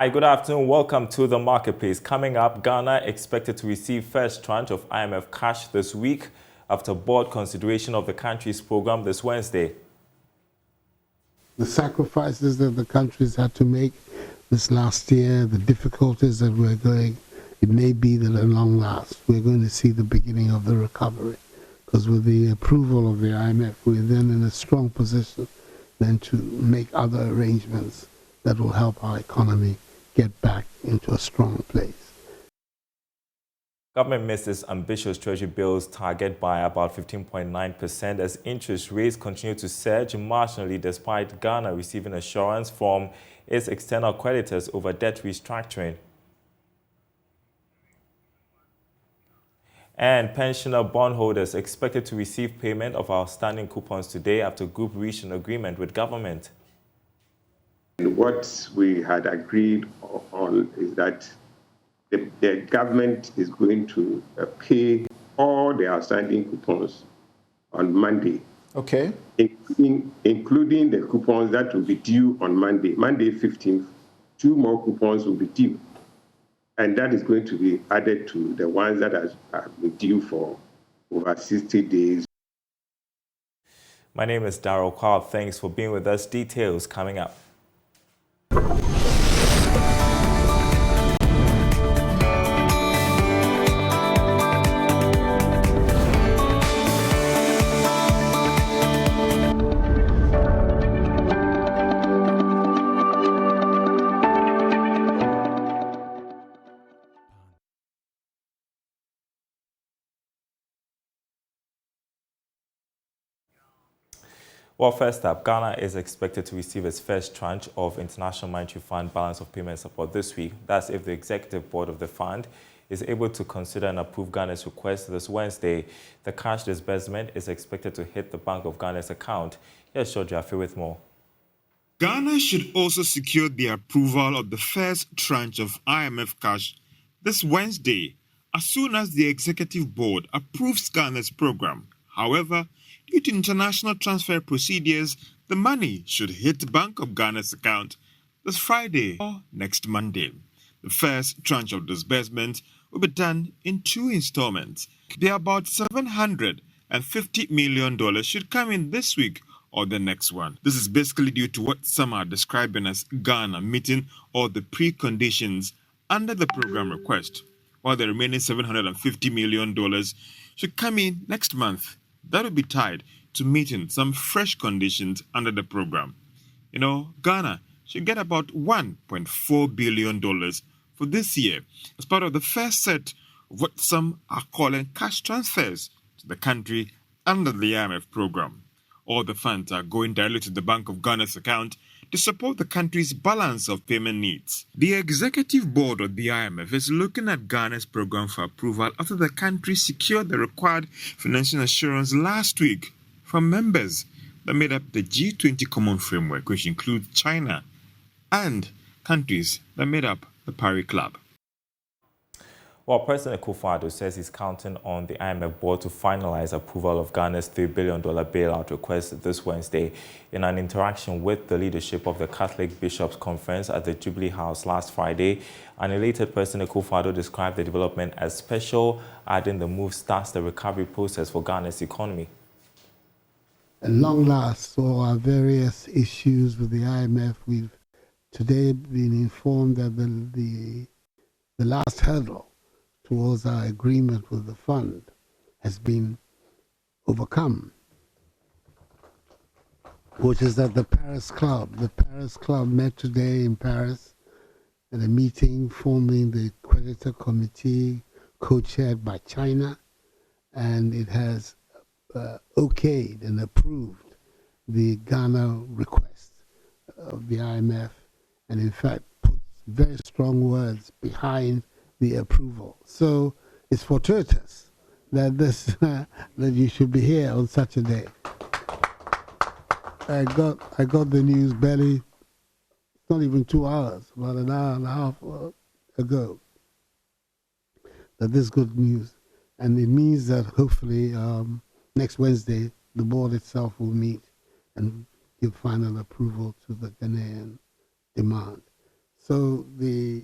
Hi, good afternoon. Welcome to the marketplace. Coming up, Ghana expected to receive first tranche of IMF cash this week after board consideration of the country's program this Wednesday. The sacrifices that the countries had to make this last year, the difficulties that we're going, it may be that at long last we're going to see the beginning of the recovery. Because with the approval of the IMF, we're then in a strong position then to make other arrangements that will help our economy get back into a strong place. Government missed its ambitious Treasury bills target by about 15.9% as interest rates continue to surge marginally despite Ghana receiving assurance from its external creditors over debt restructuring. And pensioner bondholders expected to receive payment of outstanding coupons today after group reached an agreement with government. What we had agreed on is that the government is going to pay all the outstanding coupons on Monday. Okay. Including the coupons that will be due on Monday 15th. 2 more coupons will be due. And that is going to be added to the ones that are due for over 60 days. My name is Daryl Kwawu. Thanks for being with us. Details coming up. Well, first up, Ghana is expected to receive its first tranche of International Monetary Fund balance of payment support this week. That's if the executive board of the fund is able to consider and approve Ghana's request this Wednesday. The cash disbursement is expected to hit the Bank of Ghana's account. Here's Shojafi with more. Ghana should also secure the approval of the first tranche of IMF cash this Wednesday, as soon as the executive board approves Ghana's program. However, due to international transfer procedures, the money should hit the Bank of Ghana's account this Friday or next Monday. The first tranche of disbursement will be done in 2 installments. The about $750 million should come in this week or the next one. This is basically due to what some are describing as Ghana meeting all the preconditions under the program request, while the remaining $750 million should come in next month. That will be tied to meeting some fresh conditions under the program. Ghana should get about $1.4 billion for this year as part of the first set of what some are calling cash transfers to the country under the IMF program. All the funds are going directly to the Bank of Ghana's account to support the country's balance of payment needs. The executive board of the IMF is looking at Ghana's program for approval after the country secured the required financial assurance last week from members that made up the G20 Common Framework, which includes China, and countries that made up the Paris Club. Well, President Kwawu says he's counting on the IMF board to finalize approval of Ghana's $3 billion bailout request this Wednesday. In an interaction with the leadership of the Catholic Bishops' Conference at the Jubilee House last Friday, an elated President Kwawu described the development as special, adding the move starts the recovery process for Ghana's economy. At long last, for our various issues with the IMF, we've today been informed that the last hurdle towards our agreement with the fund has been overcome, which is that the Paris Club met today in Paris at a meeting forming the creditor committee co-chaired by China, and it has okayed and approved the Ghana request of the IMF, and in fact put very strong words behind the approval. So it's fortuitous that that you should be here on such a day. I got the news barely, not even 2 hours, about an hour and a half ago, that this good news, and it means that hopefully next Wednesday the board itself will meet and give final approval to the Ghanaian demand. So the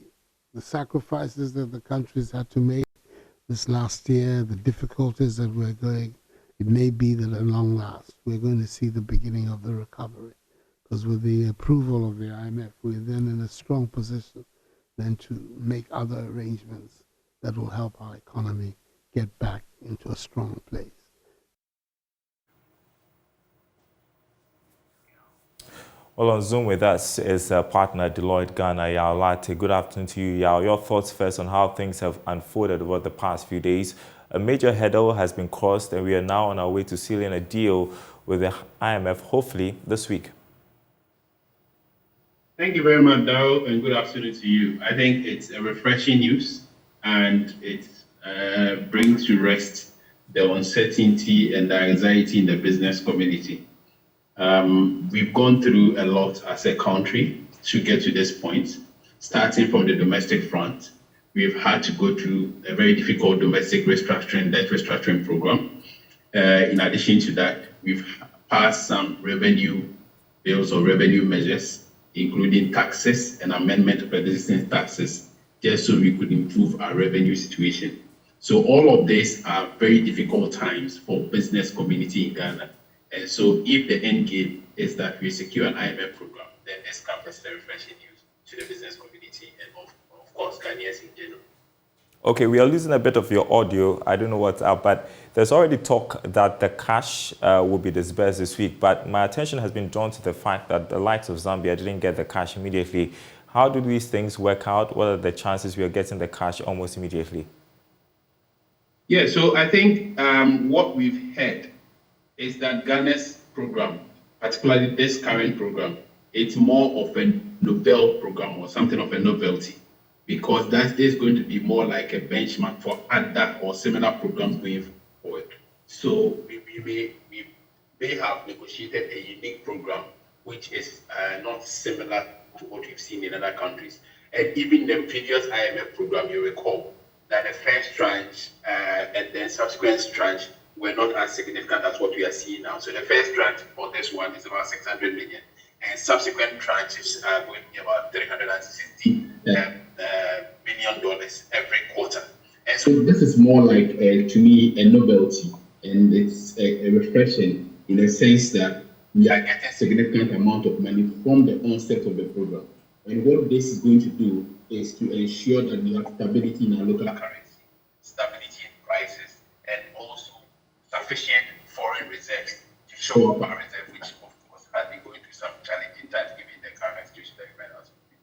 sacrifices that the countries had to make this last year, the difficulties that we're going, it may be that at long last we're going to see the beginning of the recovery. Because with the approval of the IMF, we're then in a strong position then to make other arrangements that will help our economy get back into a strong place. Well, on Zoom with us is partner Deloitte Ghana, Yao Latte. Good afternoon to you, Yao. Your thoughts first on how things have unfolded over the past few days. A major hurdle has been crossed, and we are now on our way to sealing a deal with the IMF, hopefully this week. Thank you very much, Daryl, and good afternoon to you. I think it's a refreshing news, and it brings to rest the uncertainty and the anxiety in the business community. We've gone through a lot as a country to get to this point, starting from the domestic front. We've had to go through a very difficult domestic restructuring, debt restructuring program. In addition to that, we've passed some revenue bills or revenue measures, including taxes and amendment of existing taxes, just so we could improve our revenue situation. So all of these are very difficult times for business community in Ghana. And so if the end game is that we secure an IMF program, then this comes as a refreshing news to the business community and of course Ghanaians in general. Okay, we are losing a bit of your audio. I don't know what's up, but there's already talk that the cash will be disbursed this week. But my attention has been drawn to the fact that the likes of Zambia didn't get the cash immediately. How do these things work out? What are the chances we are getting the cash almost immediately? Yeah, so I think what we've heard is that Ghana's program, particularly this current program, it's more of a novel program or something of a novelty, because that is going to be more like a benchmark for other or similar programs going forward. So we may have negotiated a unique program which is not similar to what we've seen in other countries. And even the previous IMF program, you recall that the first tranche and then subsequent tranche were not as significant as what we are seeing now. So the first tranche for this one is about 600 million, and subsequent tranches are going to be about $360 million every quarter. And so this is more like, to me, a novelty, and it's a refreshing in the sense that we are getting a significant amount of money from the onset of the program. And what this is going to do is to ensure that we have stability in our local currency, stability in prices, and also sufficient foreign reserves to show up our reserve, which of course has been going through some challenging times given the current situation that we find ourselves in.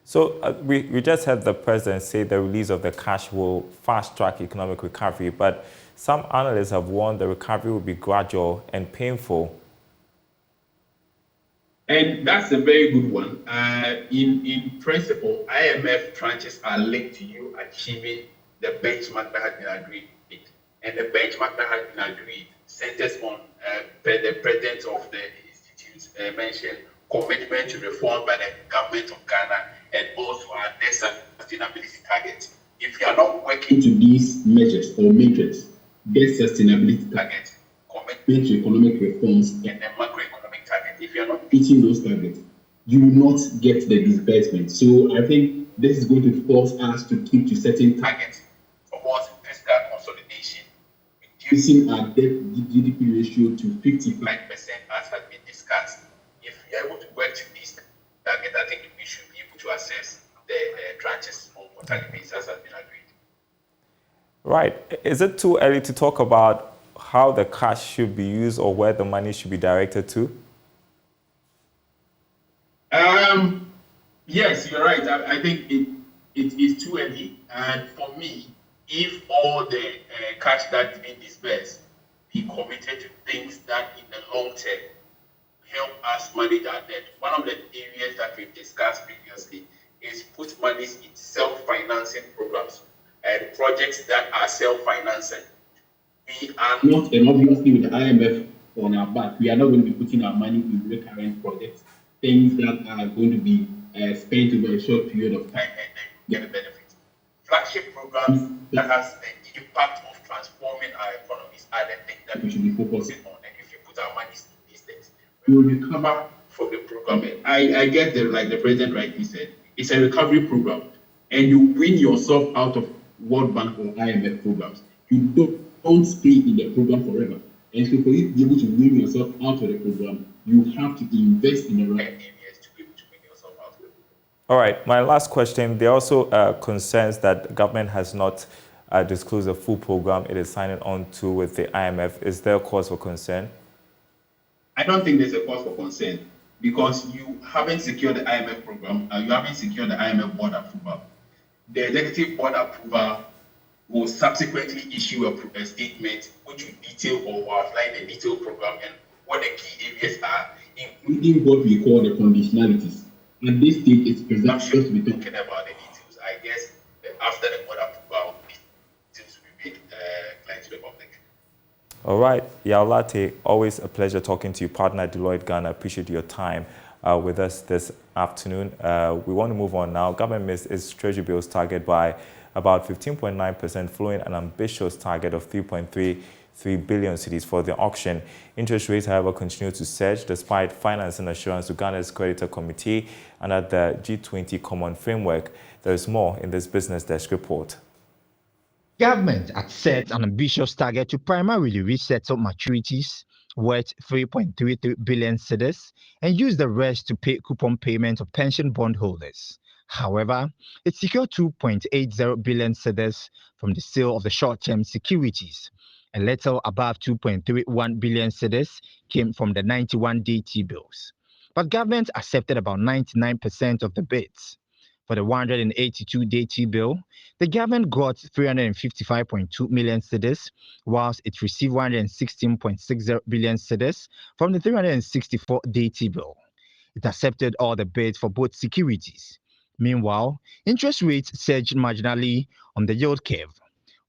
So we just heard the president say the release of the cash will fast-track economic recovery, but some analysts have warned the recovery will be gradual and painful. And that's a very good one. In principle, IMF tranches are linked to you achieving the benchmark that has been agreed. And the benchmark that has been agreed centers on the president of the institute mentioned commitment to reform by the government of Ghana and also our debt sustainability targets. If you are not working to these measures or metrics, debt sustainability targets, commitment to economic reforms, and the macroeconomic target, if you are not meeting those targets, you will not get the disbursement. So I think this is going to force us to keep to certain targets towards fiscal consolidation, reducing our debt GDP ratio to 55%, as has been discussed. If we are able to work to these targets, I think we should be able to assess the tranches on quarterly basis as has been agreed. Right. Is it too early to talk about how the cash should be used or where the money should be directed to? Yes, you're right. I think it is too early. And for me, if all the cash that's being disbursed be committed to things that in the long term help us manage our debt, one of the areas that we've discussed previously is put money in self-financing programs and projects that are self-financing. We are not, and obviously with the IMF on our back, we are not going to be putting our money in recurrent projects, things that are going to be spent over a short period of time and then get a benefit. Flagship programs that has the impact of transforming our economies are the things that we should be focusing on. And if you put our money in these things, we will recover from the program. I get the, like the president rightly said, it's a recovery program, and you win yourself out of World Bank or IMF programs. You don't stay in the program forever. And so for you to be able to win yourself out of the program, you have to invest in the right areas to be able to win yourself out of the program. All right, my last question. There are also concerns that the government has not disclosed a full program it is signing on to with the IMF. Is there a cause for concern? I don't think there's a cause for concern because you haven't secured the IMF program, you haven't secured the IMF board approval. The executive board approval will subsequently issue a statement which will detail or will outline the detailed program and what the key areas are, including what we call the conditionalities. At this stage, it's presumptuous to be talking about the details. I guess after the board approval, details will be made clear to the public. All right, Yaolate, always a pleasure talking to you, partner at Deloitte Ghana. Appreciate your time with us this afternoon. We want to move on now. Government missed its treasury bills target by about 15.9%, following an ambitious target of 3.33 billion cedis for the auction. Interest rates, however, continue to surge despite financing assurance to Ghana's creditor committee and at the G20 Common Framework. There is more in this Business Desk report. Government had set an ambitious target to primarily resettle maturities worth 3.33 billion cedis and use the rest to pay coupon payments of pension bondholders. However, it secured 2.80 billion cedis from the sale of the short-term securities. A little above 2.31 billion cedis came from the 91-day T-bills. But government accepted about 99% of the bids. For the 182-day T-bill, the government got 355.2 million cedis, whilst it received 116.60 billion cedis from the 364-day T-bill. It accepted all the bids for both securities. Meanwhile, interest rates surged marginally on the yield curve.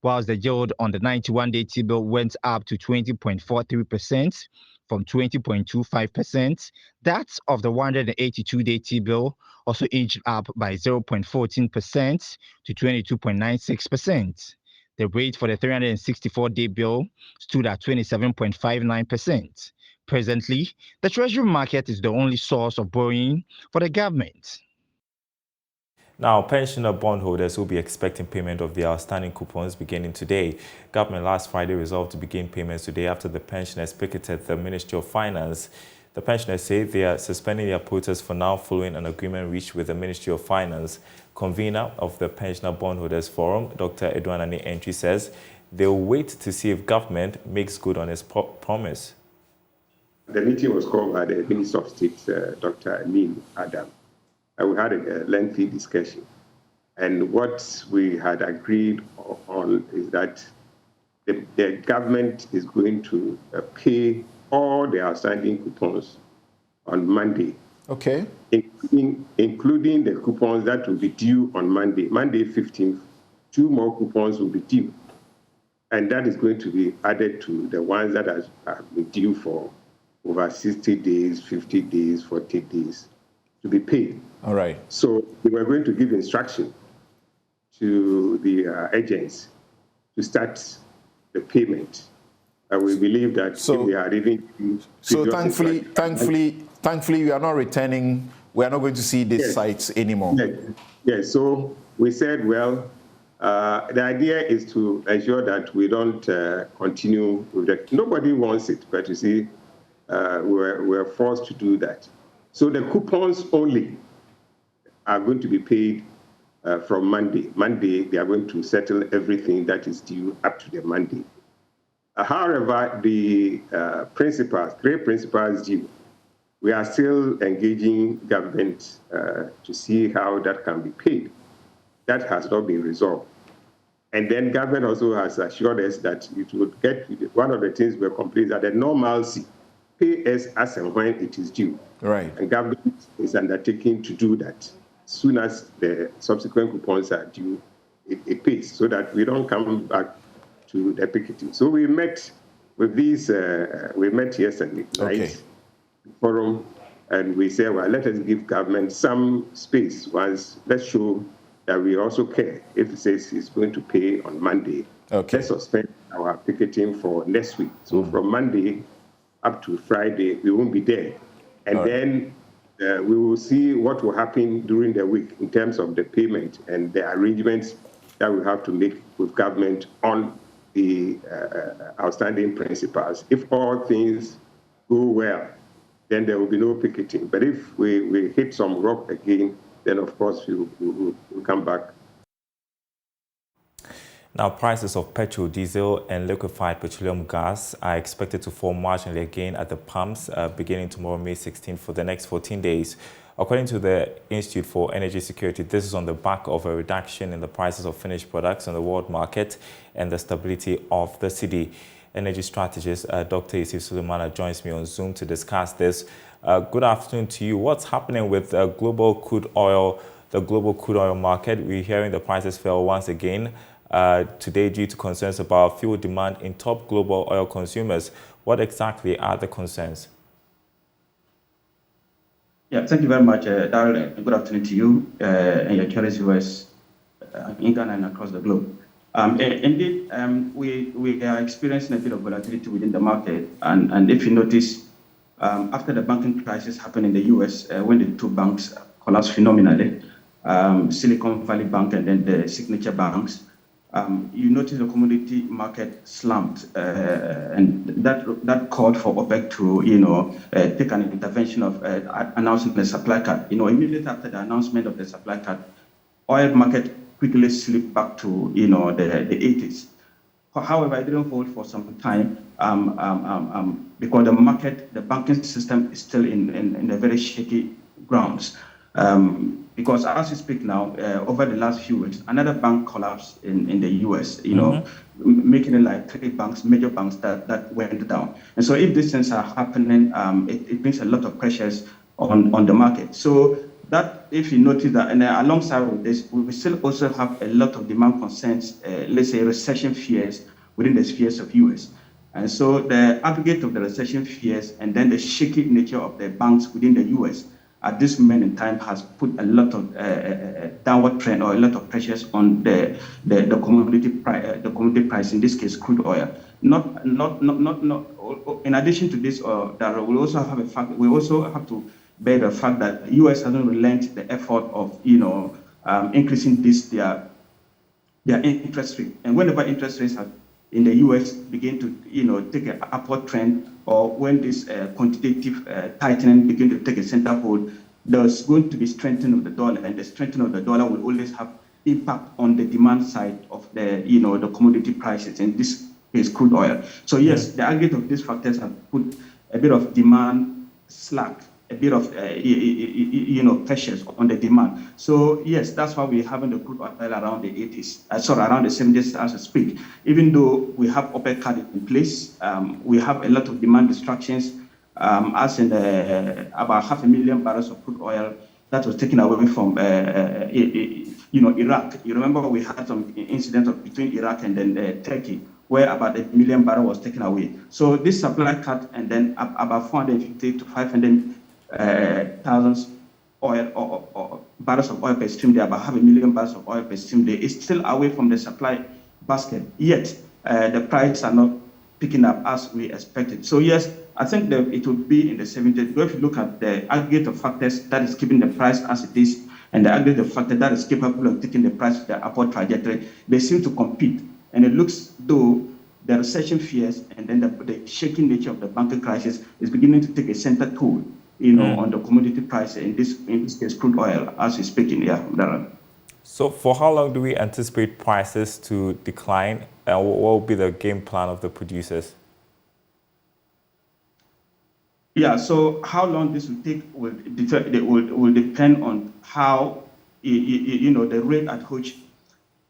Whilst the yield on the 91-day T-bill went up to 20.43% from 20.25%, that of the 182-day T-bill also inched up by 0.14% to 22.96%. The rate for the 364-day bill stood at 27.59%. Presently, the treasury market is the only source of borrowing for the government. Now, pensioner bondholders will be expecting payment of their outstanding coupons beginning today. Government last Friday resolved to begin payments today after the pensioners picketed the Ministry of Finance. The pensioners say they are suspending their protest for now following an agreement reached with the Ministry of Finance. Convener of the Pensioner Bondholders Forum, Dr. Edouanani Entry, says they will wait to see if government makes good on its promise. The meeting was called by the Minister of State, Dr. Amin Adam. We had a lengthy discussion. And what we had agreed on is that the government is going to pay all the outstanding coupons on Monday. Okay. Including the coupons that will be due on Monday. Monday 15th, 2 more coupons will be due. And that is going to be added to the ones that are due for over 60 days, 50 days, 40 days to be paid. All right. So we were going to give instruction to the agents to start the payment. We believe that if they are even... So thankfully, we are not returning, we are not going to see these sites anymore. Yes, so we said, well, the idea is to ensure that we don't continue with that. Nobody wants it, but you see, we're forced to do that. So the coupons only are going to be paid from Monday. Monday, they are going to settle everything that is due up to the Monday. However, the three principals due, we are still engaging government to see how that can be paid. That has not been resolved. And then government also has assured us that it would get, one of the things we're complaining that the normalcy, pay us as and when it is due. Right. And government is undertaking to do that. As soon as the subsequent coupons are due, it pays, so that we don't come back to the picketing. So we met with these, we met yesterday night, forum, and we said, well, let us give government some space. Once, let's show that we also care. If it says it's going to pay on Monday, let's suspend our picketing for next week. So from Monday up to Friday, we won't be there. And then we will see what will happen during the week in terms of the payment and the arrangements that we have to make with government on the outstanding principals. If all things go well, then there will be no picketing. But if we hit some rock again, then of course we'll come back. Now, prices of petrol, diesel, and liquefied petroleum gas are expected to fall marginally again at the pumps beginning tomorrow, May 16, for the next 14 days. According to the Institute for Energy Security, this is on the back of a reduction in the prices of finished products on the world market and the stability of the cedi. Energy strategist Dr. Yusuf Sulemana joins me on Zoom to discuss this. Good afternoon to you. What's happening with global crude oil, the global crude oil market? We're hearing the prices fell once again today due to concerns about fuel demand in top global oil consumers. What exactly are the concerns? Yeah, thank you very much, Daryl, and good afternoon to you and your curious viewers in Ghana and across the globe. Indeed, we are experiencing a bit of volatility within the market, and if you notice, after the banking crisis happened in the US, when the two banks collapsed phenomenally, Silicon Valley Bank and then the signature banks, you notice the commodity market slumped, and that called for OPEC to, take an intervention of announcing the supply cut. Immediately after the announcement of the supply cut, oil market quickly slipped back to, the 80s. However, it didn't hold for some time because the market, the banking system is still in a very shaky grounds. Because as we speak now, over the last few weeks, another bank collapsed in the US, making it like 3 banks, major banks that went down. And so if these things are happening, it brings a lot of pressures on the market. So that, if you notice that, and alongside with this, we still also have a lot of demand concerns, let's say recession fears within the spheres of US. And so the aggregate of the recession fears and then the shaky nature of the banks within the US at this moment in time has put a lot of downward trend or a lot of pressures on the commodity price, in this case crude oil. Not. In addition to this, Daryl, we also have a fact. We also have to bear the fact that the U.S. hasn't relented the effort of increasing their interest rate. And whenever interest rates have in the U.S. begin to take an upward trend, or when this quantitative tightening begin to take a center hold, there's going to be strengthening of the dollar, and the strengthening of the dollar will always have impact on the demand side of the the commodity prices, and this is crude oil. So yes, the aggregate of these factors have put a bit of demand slack, a bit of pressures on the demand. So yes, that's why we're having the crude oil around the 80s, around the 70s as we speak. Even though we have OPEC cut in place, we have a lot of demand distractions, as in about 500,000 barrels of crude oil that was taken away from Iraq. You remember we had some incidents between Iraq and then Turkey, where about 1 million barrels was taken away. So this supply cut, and then about 450 to 500,000 oil or barrels of oil per stream day, about 500,000 barrels of oil per stream day, is still away from the supply basket. Yet the prices are not picking up as we expected. So yes, I think that it will be in the 70s. But if you look at the aggregate of factors that is keeping the price as it is, and the aggregate of factor that is capable of taking the price to the upward trajectory, they seem to compete. And it looks though the recession fears and then the shaking nature of the banking crisis is beginning to take a center toll, on the commodity price, in this case crude oil, as we're speaking. Yeah, Darren. So for how long do we anticipate prices to decline, and what will be the game plan of the producers? Yeah, so how long this will take will depend on how the rate at which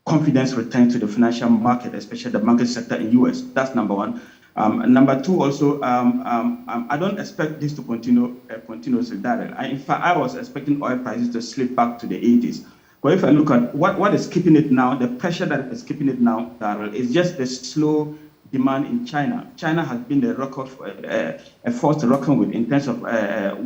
confidence returns to the financial market, especially the banking sector in US. That's number one. Number two, also, I don't expect this to continue continuously. In fact, I was expecting oil prices to slip back to the 80s. But if I look at what is keeping it now, the pressure that is keeping it now, Daryl, is just the slow demand in China. China has been the record for a force to reckon with in terms of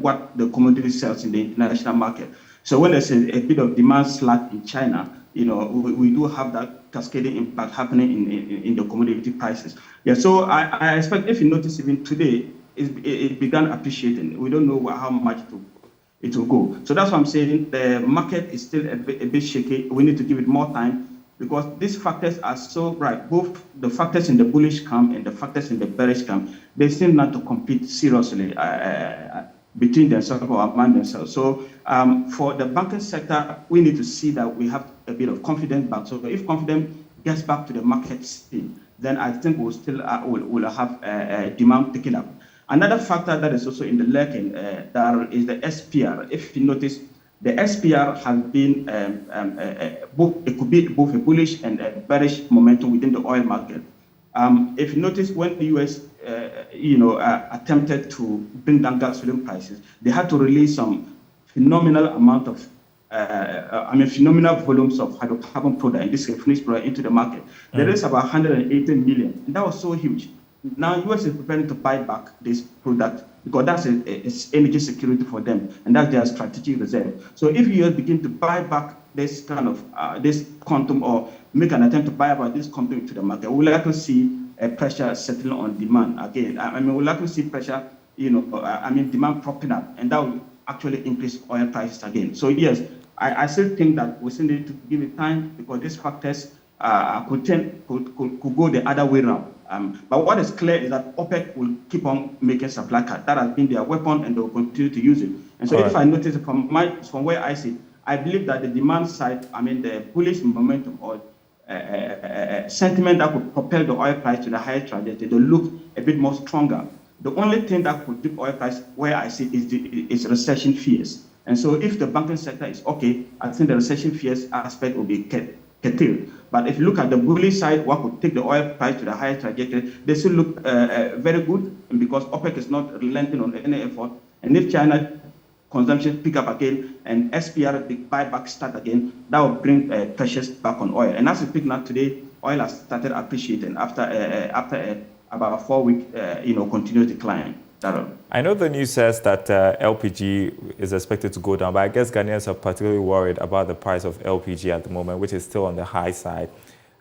what the commodity sells in the international market. So when there's a bit of demand slack in China, we do have that cascading impact happening in the commodity prices. Yeah, so I expect, if you notice even today, it began appreciating. We don't know how much it will go. So that's why I'm saying the market is still a bit shaky. We need to give it more time because these factors are so right. Both the factors in the bullish camp and the factors in the bearish camp, they seem not to compete seriously between themselves or among themselves. So for the banking sector, we need to see that we have a bit of confidence back. So if confidence gets back to the market speed, then I think we'll still will have demand picking up. Another factor that is also in the lurking there is the SPR. If you notice, the SPR has been it could be both a bullish and a bearish momentum within the oil market. If you notice, when the US attempted to bring down gasoline prices, they had to release some phenomenal amount of phenomenal volumes of hydrocarbon product, in this case, finished product, into the market. There is about 180 million, and that was so huge. Now, US is preparing to buy back this product because that's it's energy security for them, and that's their strategic reserve. So if US begin to buy back this kind of this quantum or make an attempt to buy back this quantum into the market, we'll likely see a pressure settling on demand again. We'll likely see pressure, demand propping up, and that will actually increase oil prices again. So yes, I still think that we still need to give it time because these factors could go the other way around. But what is clear is that OPEC will keep on making supply cuts. That has been their weapon, and they will continue to use it. And so, if I notice from where I sit, I believe that the demand side, the bullish momentum or sentiment that could propel the oil price to the higher trajectory, they look a bit more stronger. The only thing that could dip oil price, where I see, is recession fears. And so, if the banking sector is okay, I think the recession fears aspect will be curtailed. But if you look at the bullish side, what could take the oil price to the higher trajectory, they still look very good, because OPEC is not relenting on any effort. And if China consumption pick up again and SPR big buyback start again, that will bring pressures back on oil. And as we speak now today, oil has started appreciating after about a 4-week continuous decline. I know the news says that LPG is expected to go down, but I guess Ghanaians are particularly worried about the price of LPG at the moment, which is still on the high side.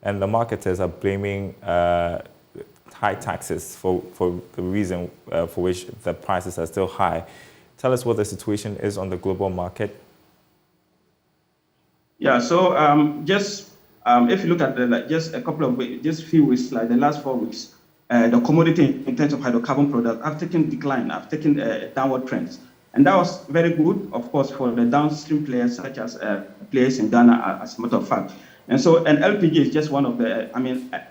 And the marketers are blaming high taxes for the reason for which the prices are still high. Tell us what the situation is on the global market. Yeah, so if you look at just a couple of weeks, just a few weeks, like the last 4 weeks, the commodity in terms of hydrocarbon products have taken decline, have taken downward trends. And that was very good, of course, for the downstream players, such as players in Ghana, as a matter of fact. And so, and LPG is just one of the,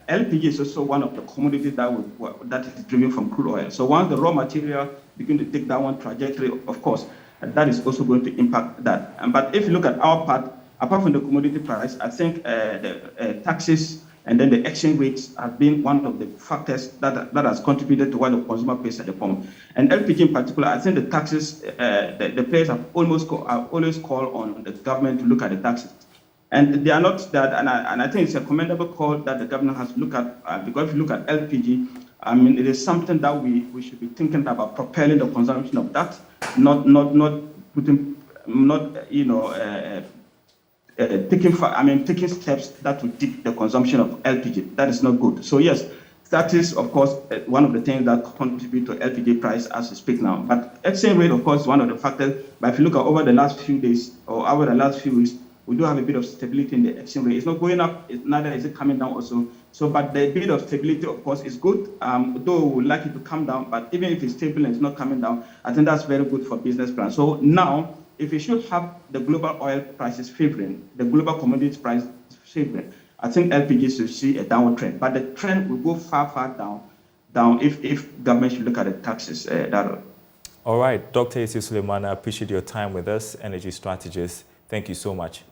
LPG is also one of the commodities that is driven from crude oil. So once the raw material begin to take downward trajectory, of course, that is also going to impact that. But if you look at our part, apart from the commodity price, I think the taxes and then the exchange rates have been one of the factors that has contributed to what the consumer pays at the pump. And LPG in particular, I think the taxes, the players have always called on the government to look at the taxes. And they are not that, and I think it's a commendable call that the government has to look at, because if you look at LPG, it is something that we should be thinking about propelling the consumption of that, not taking steps that will dip the consumption of LPG. That is not good. So yes, that is, of course, one of the things that contribute to LPG price as we speak now. But exchange rate, of course, is one of the factors. But if you look at over the last few days or over the last few weeks, we do have a bit of stability in the exchange rate. It's not going up, neither is it coming down also. So, but the bit of stability, of course, is good, though we would like it to come down. But even if it's stable and it's not coming down, I think that's very good for business plans. So now, if you should have the global oil prices favoring, the global commodities price favoring, I think LPG should see a downward trend. But the trend will go far, far down if government should look at the taxes. All right, Dr. Issy Suleiman, I appreciate your time with us, energy strategist. Thank you so much.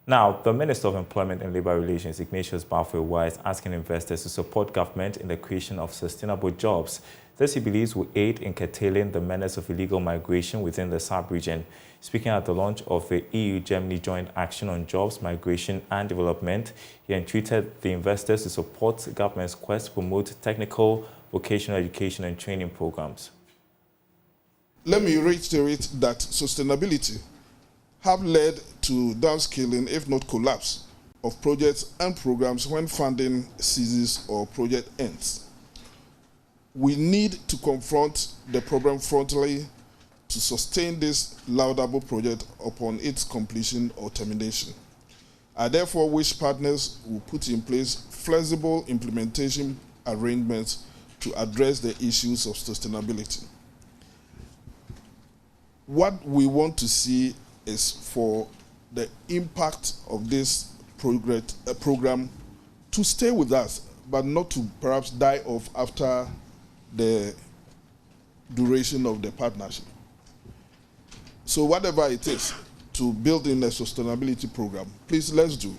Now, the Minister of Employment and Labour Relations, Ignatius Bafo, is asking investors to support government in the creation of sustainable jobs. This, he believes, will aid in curtailing the menace of illegal migration within the sub-region. Speaking at the launch of the EU-Germany Joint Action on Jobs, Migration and Development, he entreated the investors to support the government's quest to promote technical, vocational education and training programs. Let me reiterate that sustainability have led to downscaling, if not collapse, of projects and programs when funding ceases or project ends. We need to confront the problem frontally to sustain this laudable project upon its completion or termination. I therefore wish partners will put in place flexible implementation arrangements to address the issues of sustainability. What we want to see is for the impact of this program to stay with us, but not to perhaps die off after the duration of the partnership. So whatever it is to build in a sustainability program, please let's do.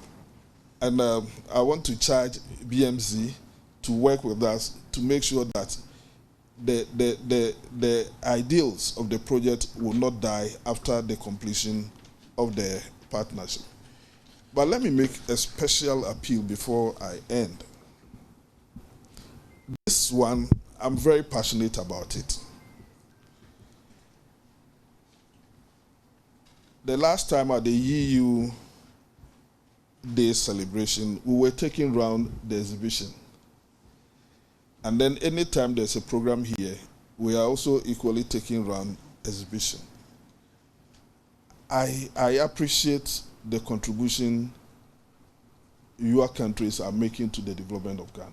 And I want to charge BMC to work with us to make sure that the ideals of the project will not die after the completion of the partnership. But let me make a special appeal before I end. This one, I'm very passionate about it. The last time at the EU Day celebration, we were taking around the exhibition. And then anytime there's a program here, we are also equally taking around exhibition. I appreciate the contribution your countries are making to the development of Ghana.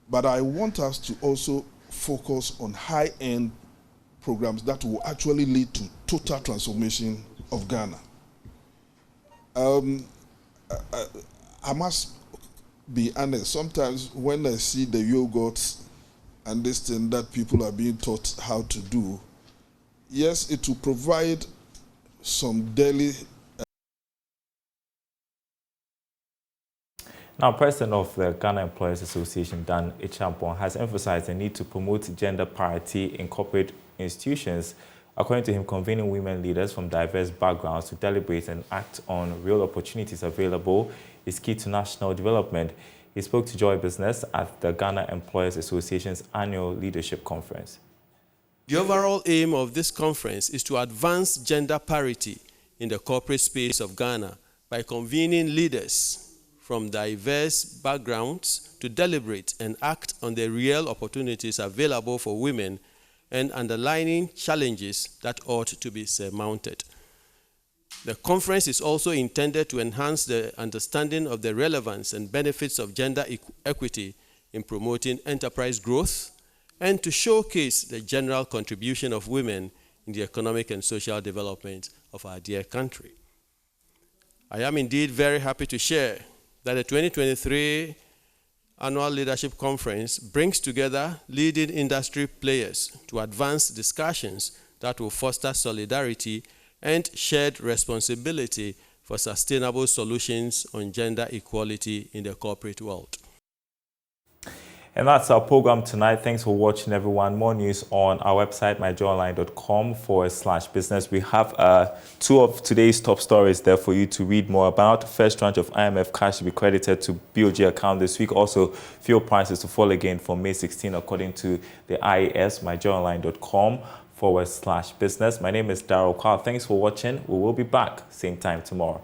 But I want us to also focus on high-end programs that will actually lead to total transformation of Ghana. I must be honest, sometimes when I see the yogurts and this thing that people are being taught how to do, yes, it will provide some daily. Now, President of the Ghana Employers Association, Dan Echampong, has emphasized the need to promote gender parity in corporate institutions. According to him, convening women leaders from diverse backgrounds to deliberate and act on real opportunities available is key to national development. He spoke to Joy Business at the Ghana Employers Association's annual leadership conference. The overall aim of this conference is to advance gender parity in the corporate space of Ghana by convening leaders from diverse backgrounds to deliberate and act on the real opportunities available for women and underlining challenges that ought to be surmounted. The conference is also intended to enhance the understanding of the relevance and benefits of gender equity in promoting enterprise growth and to showcase the general contribution of women in the economic and social development of our dear country. I am indeed very happy to share that the 2023 Annual Leadership Conference brings together leading industry players to advance discussions that will foster solidarity and shared responsibility for sustainable solutions on gender equality in the corporate world. And that's our program tonight. Thanks for watching, everyone. More news on our website, myjoyonline.com/business. We have 2 of today's top stories there for you to read more about. First tranche of IMF cash to be credited to BOG account this week. Also, fuel prices to fall again for May 16, according to the IAS, myjoyonline.com/business. My name is Daryl Kwawu. Thanks for watching. We will be back same time tomorrow.